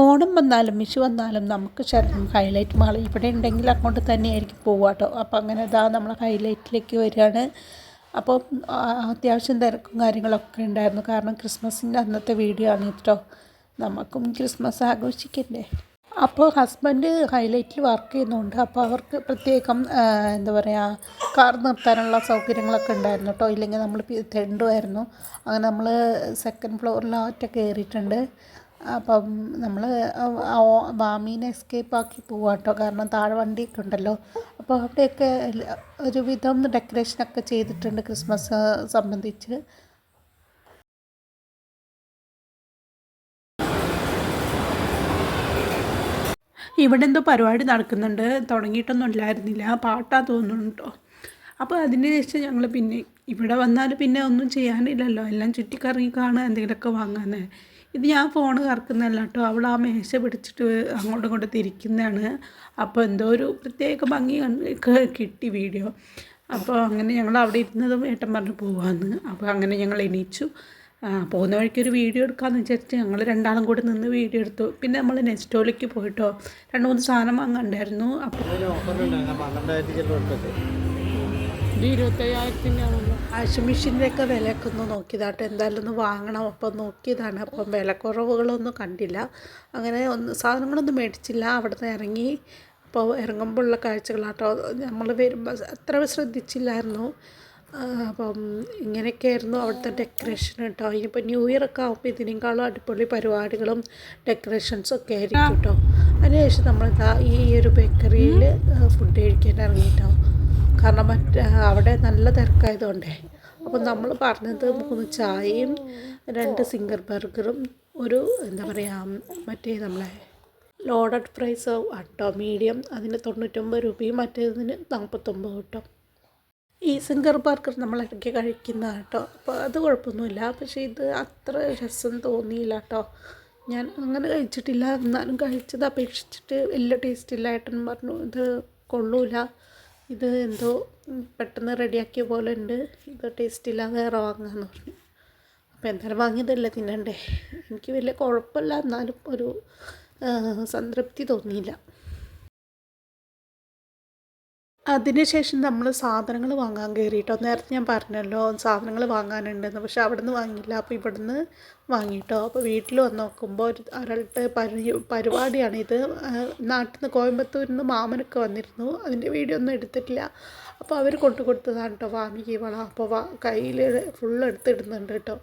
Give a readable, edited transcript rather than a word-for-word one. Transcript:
ഓണം വന്നാലും വിഷു വന്നാലും നമുക്ക് ശരിക്കും ഹൈലൈറ്റ് മാൾ ഇവിടെ ഉണ്ടെങ്കിൽ അങ്ങോട്ട് തന്നെയായിരിക്കും പോവുക കേട്ടോ. അപ്പോൾ അങ്ങനെ ഇതാ നമ്മൾ ഹൈലൈറ്റിലേക്ക് വരികയാണ്. അപ്പോൾ അത്യാവശ്യം തിരക്കും കാര്യങ്ങളൊക്കെ ഉണ്ടായിരുന്നു. കാരണം ക്രിസ്മസിൻ്റെ അന്നത്തെ വീഡിയോ ആണ് കേട്ടോ. നമുക്കും ക്രിസ്മസ് ആഘോഷിക്കണ്ടേ. അപ്പോൾ ഹസ്ബൻഡ് ഹൈലൈറ്റിൽ വർക്ക് ചെയ്യുന്നുണ്ട്. അപ്പോൾ അവർക്ക് പ്രത്യേകം എന്താ പറയുക, കാർ നിർത്താനുള്ള സൗകര്യങ്ങളൊക്കെ ഉണ്ടായിരുന്നു കേട്ടോ. ഇല്ലെങ്കിൽ നമ്മൾ തെണ്ടുമായിരുന്നു. അങ്ങനെ നമ്മൾ സെക്കൻഡ് ഫ്ലോറിലാറ്റ കയറിയിട്ടുണ്ട്. അപ്പം നമ്മൾ വാമീനെ എസ്കേപ്പ് ആക്കി പോവാം കേട്ടോ. കാരണം താഴെ വണ്ടിയൊക്കെ ഉണ്ടല്ലോ. അപ്പോൾ അവിടെയൊക്കെ ഒരുവിധം ഡെക്കറേഷനൊക്കെ ചെയ്തിട്ടുണ്ട് ക്രിസ്മസ് സംബന്ധിച്ച്. ഇവിടെ എന്തോ പരിപാടി നടക്കുന്നുണ്ട്. തുടങ്ങിയിട്ടൊന്നും ഇല്ലായിരുന്നില്ല. പാട്ടാ തോന്നുന്നു കേട്ടോ. അപ്പോൾ അതിന് ശേഷം ഞങ്ങൾ പിന്നെ ഇവിടെ വന്നാൽ പിന്നെ ഒന്നും ചെയ്യാനില്ലല്ലോ, എല്ലാം ചുറ്റിക്കറങ്ങി കാണുക, എന്തെങ്കിലുമൊക്കെ വാങ്ങാൻ. ഇത് ഞാൻ ഫോൺ കറക്കുന്നതല്ല കേട്ടോ. അവൾ ആ മേശ പിടിച്ചിട്ട് അങ്ങോട്ടും ഇങ്ങോട്ടും തിരിക്കുന്നതാണ്. അപ്പോൾ എന്തോ ഒരു പ്രത്യേക ഭംഗി കിട്ടി വീഡിയോ. അപ്പോൾ അങ്ങനെ ഞങ്ങൾ അവിടെ ഇരുന്നതും ഏട്ടൻ പറഞ്ഞു പോവാമെന്ന്. അപ്പോൾ അങ്ങനെ ഞങ്ങൾ എണീച്ചു. പോകുന്ന വഴിക്ക് ഒരു വീഡിയോ എടുക്കാമെന്ന് വിചാരിച്ച് ഞങ്ങൾ രണ്ടാളും കൂടി നിന്ന് വീഡിയോ എടുത്തു. പിന്നെ നമ്മൾ നെസ്റ്റോളിക്ക് പോയിട്ടോ 2-3 സാധനം വാങ്ങണ്ടായിരുന്നു. അപ്പോൾ 25,000 വാഷിംഗ് മെഷീൻ്റെയൊക്കെ വിലയൊക്കെ ഒന്ന് നോക്കിയതാട്ടോ. എന്തായാലും ഒന്ന് വാങ്ങണം. അപ്പം നോക്കിയതാണ്. അപ്പം വിലക്കുറവുകളൊന്നും കണ്ടില്ല. അങ്ങനെ സാധനങ്ങളൊന്നും മേടിച്ചില്ല. അവിടെ നിന്ന് ഇറങ്ങി. അപ്പോൾ ഇറങ്ങുമ്പോഴുള്ള കാഴ്ചകളാട്ടോ. നമ്മൾ വരുമ്പോൾ അത്ര ശ്രദ്ധിച്ചില്ലായിരുന്നു. അപ്പം ഇങ്ങനെയൊക്കെയായിരുന്നു അവിടുത്തെ ഡെക്കറേഷൻ കേട്ടോ. ഇനിയിപ്പോൾ ന്യൂ ഇയർ ഒക്കെ ആകുമ്പോൾ ഇതിനേക്കാളും അടിപൊളി പരിപാടികളും ഡെക്കറേഷൻസൊക്കെ ആയിരിക്കും കേട്ടോ. അതിനുശേഷം നമ്മൾ ഈ ഒരു ബേക്കറിയിൽ ഫുഡ് കഴിക്കാൻ ഇറങ്ങിയിട്ടോ. കാരണം അവിടെ നല്ല തിരക്കായതുകൊണ്ടേ. അപ്പം നമ്മൾ പറഞ്ഞത് 3 ചായയും 2 സിംഗർ ബർഗറും ഒരു എന്താ പറയുക മറ്റേ നമ്മളെ ലോഡഡ് ഫ്രൈസ് കേട്ടോ. മീഡിയം അതിന് 99 രൂപയും മറ്റേതിന് 49 കേട്ടോ. ഈ സിംഗർ ബർഗർ നമ്മൾ ഇടയ്ക്ക് കഴിക്കുന്ന കേട്ടോ. അപ്പോൾ അത് കുഴപ്പമൊന്നുമില്ല. പക്ഷേ ഇത് അത്ര രസം തോന്നിയില്ല കേട്ടോ. ഞാൻ അങ്ങനെ കഴിച്ചിട്ടില്ല. എന്നാലും കഴിച്ചത് അപേക്ഷിച്ചിട്ട് വലിയ ടേസ്റ്റ് ഇല്ല. ഏട്ടൻ പറഞ്ഞു ഇത് കൊള്ളൂല, ഇത് എന്തോ പെട്ടെന്ന് റെഡിയാക്കിയ പോലെ ഉണ്ട്, ഇത് ടേസ്റ്റ് ഇല്ല, വേറെ വാങ്ങാമെന്ന് പറഞ്ഞു. അപ്പോൾ എന്തായാലും വാങ്ങിയതല്ലേ തിന്നണ്ടേ. എനിക്ക് വലിയ കുഴപ്പമില്ല, എന്നാലും ഒരു സംതൃപ്തി തോന്നിയില്ല. അതിനുശേഷം നമ്മൾ സാധനങ്ങൾ വാങ്ങാൻ കയറിയിട്ടോ. നേരത്തെ ഞാൻ പറഞ്ഞല്ലോ സാധനങ്ങൾ വാങ്ങാനുണ്ടെന്ന്. പക്ഷെ അവിടെ നിന്ന് വാങ്ങിയില്ല. അപ്പോൾ ഇവിടെ നിന്ന് വാങ്ങിയിട്ടോ. അപ്പോൾ വീട്ടിൽ വന്ന് നോക്കുമ്പോൾ ഒരാളുടെ പരിപാടിയാണിത്. നാട്ടിൽ നിന്ന് കോയമ്പത്തൂരിൽ നിന്ന് മാമനൊക്കെ വന്നിരുന്നു. അതിൻ്റെ വീഡിയോ ഒന്നും എടുത്തിട്ടില്ല. അപ്പോൾ അവർ കൊണ്ടു കൊടുത്തതാണ് കേട്ടോ വാമിക്ക് വള. അപ്പോൾ കയ്യിൽ ഫുള്ള് എടുത്തിടുന്നുണ്ട് കേട്ടോ.